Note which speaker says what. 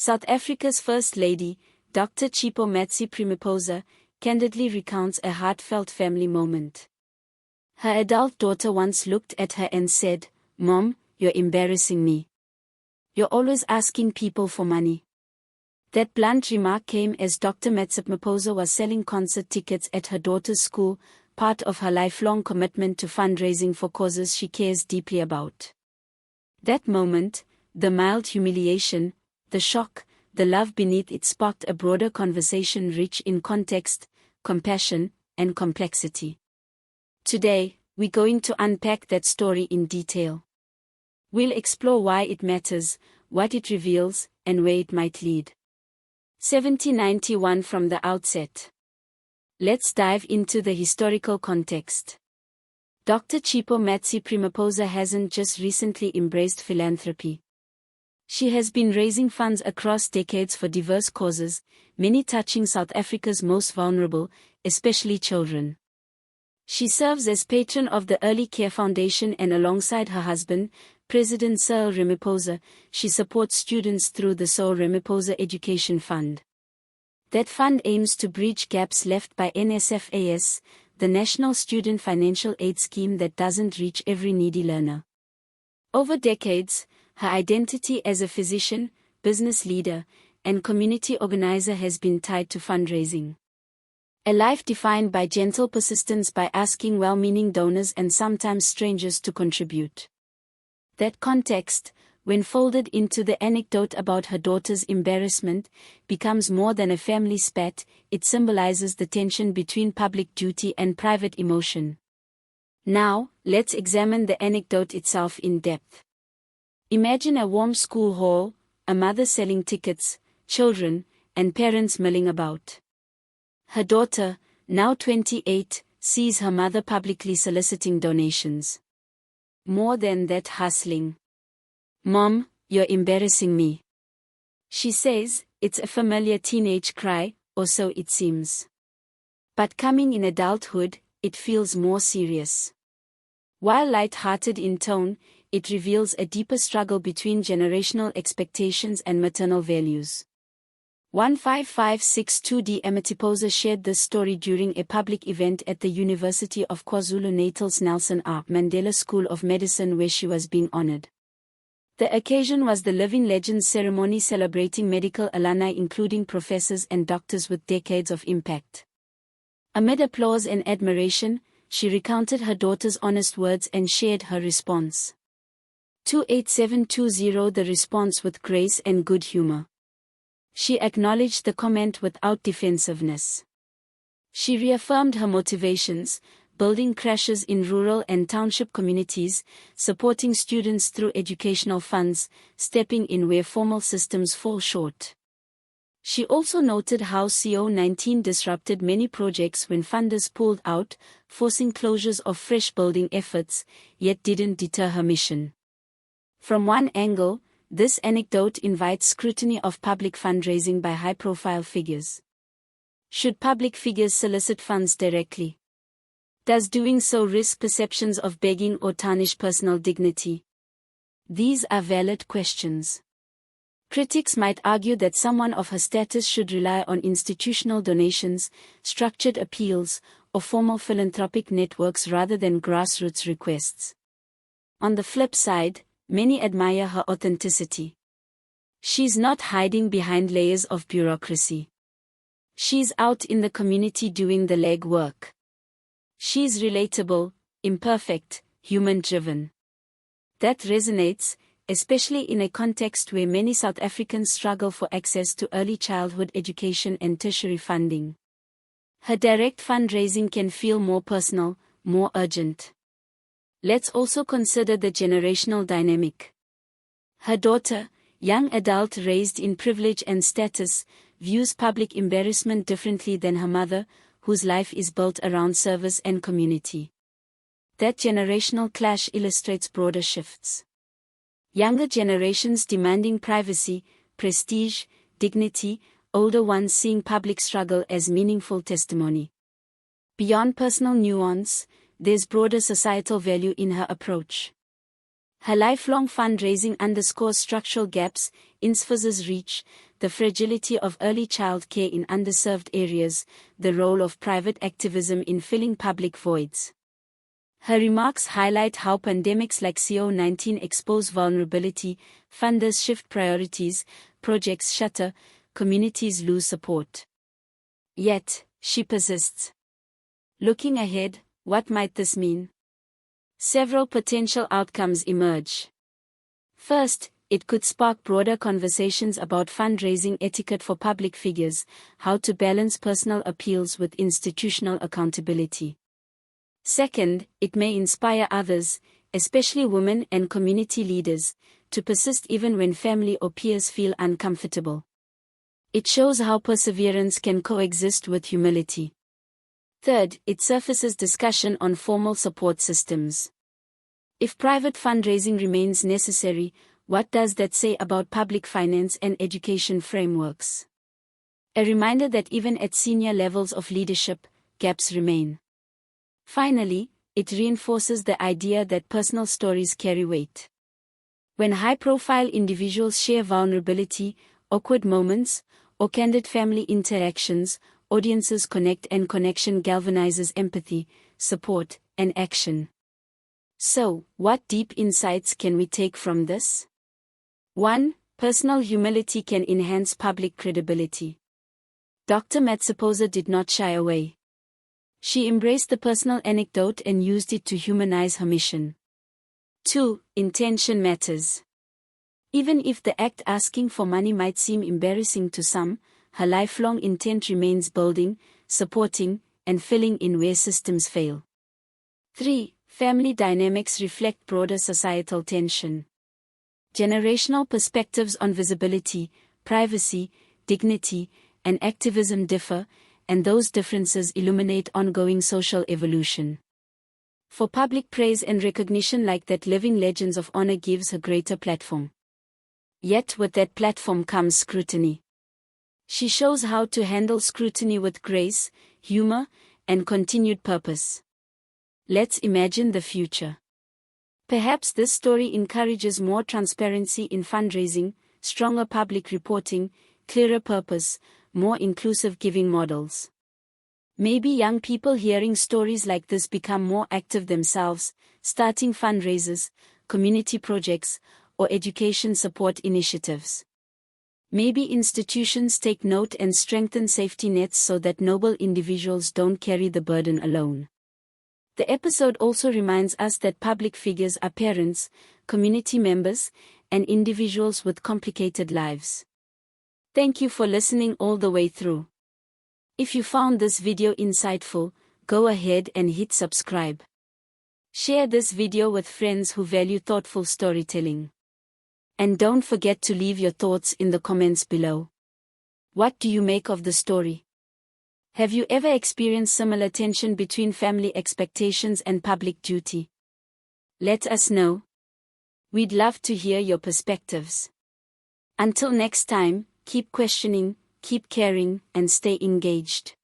Speaker 1: South Africa's First Lady, Dr. Tshepo Ramaphosa, candidly recounts a heartfelt family moment. Her adult daughter once looked at her and said, "Mom, you're embarrassing me. You're always asking people for money." That blunt remark came as Dr. Ramaphosa was selling concert tickets at her daughter's school, part of her lifelong commitment to fundraising for causes she cares deeply about. That moment, the mild humiliation, the shock, the love beneath it sparked a broader conversation rich in context, compassion, and complexity. Today, we're going to unpack that story in detail. We'll explore why it matters, what it reveals, and where it might lead. 1791 from the outset. Let's dive into the historical context. Dr. Tshepo Ramaphosa hasn't just recently embraced philanthropy. She has been raising funds across decades for diverse causes, many touching South Africa's most vulnerable, especially children. She serves as patron of the Early Care Foundation, and alongside her husband, President Cyril Ramaphosa, she supports students through the Cyril Ramaphosa Education Fund. That fund aims to bridge gaps left by NSFAS, the National Student Financial Aid Scheme that doesn't reach every needy learner. Over decades, her identity as a physician, business leader, and community organizer has been tied to fundraising. A life defined by gentle persistence, by asking well-meaning donors and sometimes strangers to contribute. That context, when folded into the anecdote about her daughter's embarrassment, becomes more than a family spat. It symbolizes the tension between public duty and private emotion. Now, let's examine the anecdote itself in depth. Imagine a warm school hall, a mother selling tickets, children, and parents milling about. Her daughter, now 28, sees her mother publicly soliciting donations. More than that, hustling. "Mom, you're embarrassing me," she says. It's a familiar teenage cry, or so it seems. But coming in adulthood, it feels more serious. While light-hearted in tone, it reveals a deeper struggle between generational expectations and maternal values. 15562D Ramaphosa shared this story during a public event at the University of KwaZulu-Natal's Nelson R. Mandela School of Medicine, where she was being honored. The occasion was the Living Legends ceremony celebrating medical alumni, including professors and doctors with decades of impact. Amid applause and admiration, she recounted her daughter's honest words and shared her response. 28720 The response with grace and good humor. She acknowledged the comment without defensiveness. She reaffirmed her motivations, building crashes in rural and township communities, supporting students through educational funds, stepping in where formal systems fall short. She also noted how COVID-19 disrupted many projects when funders pulled out, forcing closures of fresh building efforts, yet didn't deter her mission. From one angle, this anecdote invites scrutiny of public fundraising by high-profile figures. Should public figures solicit funds directly? Does doing so risk perceptions of begging or tarnish personal dignity? These are valid questions. Critics might argue that someone of her status should rely on institutional donations, structured appeals, or formal philanthropic networks rather than grassroots requests. On the flip side, many admire her authenticity. She's not hiding behind layers of bureaucracy. She's out in the community doing the legwork. She's relatable, imperfect, human-driven. That resonates, especially in a context where many South Africans struggle for access to early childhood education and tertiary funding. Her direct fundraising can feel more personal, more urgent. Let's also consider the generational dynamic. Her daughter, young adult raised in privilege and status, views public embarrassment differently than her mother, whose life is built around service and community. That generational clash illustrates broader shifts. Younger generations demanding privacy, prestige, dignity, older ones seeing public struggle as meaningful testimony. Beyond personal nuance, there's broader societal value in her approach. Her lifelong fundraising underscores structural gaps, Insfosa's reach, the fragility of early child care in underserved areas, the role of private activism in filling public voids. Her remarks highlight how pandemics like COVID-19 expose vulnerability, funders shift priorities, projects shutter, communities lose support. Yet, she persists. Looking ahead, what might this mean? Several potential outcomes emerge. First, it could spark broader conversations about fundraising etiquette for public figures, how to balance personal appeals with institutional accountability. Second, it may inspire others, especially women and community leaders, to persist even when family or peers feel uncomfortable. It shows how perseverance can coexist with humility. Third, it surfaces discussion on formal support systems. If private fundraising remains necessary, what does that say about public finance and education frameworks? A reminder that even at senior levels of leadership, gaps remain. Finally, it reinforces the idea that personal stories carry weight. When high-profile individuals share vulnerability, awkward moments, or candid family interactions, audiences connect, and connection galvanizes empathy, support, and action. So, what deep insights can we take from this? 1. Personal humility can enhance public credibility. Dr. Ramaphosa did not shy away. She embraced the personal anecdote and used it to humanize her mission. 2. Intention matters. Even if the act asking for money might seem embarrassing to some, her lifelong intent remains building, supporting, and filling in where systems fail. 3. Family dynamics reflect broader societal tension. Generational perspectives on visibility, privacy, dignity, and activism differ, and those differences illuminate ongoing social evolution. For public praise and recognition like that, living legends of honor gives her greater platform. Yet with that platform comes scrutiny. She shows how to handle scrutiny with grace, humor, and continued purpose. Let's imagine the future. Perhaps this story encourages more transparency in fundraising, stronger public reporting, clearer purpose, more inclusive giving models. Maybe young people hearing stories like this become more active themselves, starting fundraisers, community projects, or education support initiatives. Maybe institutions take note and strengthen safety nets so that noble individuals don't carry the burden alone. The episode also reminds us that public figures are parents, community members, and individuals with complicated lives. Thank you for listening all the way through. If you found this video insightful, go ahead and hit subscribe. Share this video with friends who value thoughtful storytelling. And don't forget to leave your thoughts in the comments below. What do you make of the story? Have you ever experienced similar tension between family expectations and public duty? Let us know. We'd love to hear your perspectives. Until next time, keep questioning, keep caring, and stay engaged.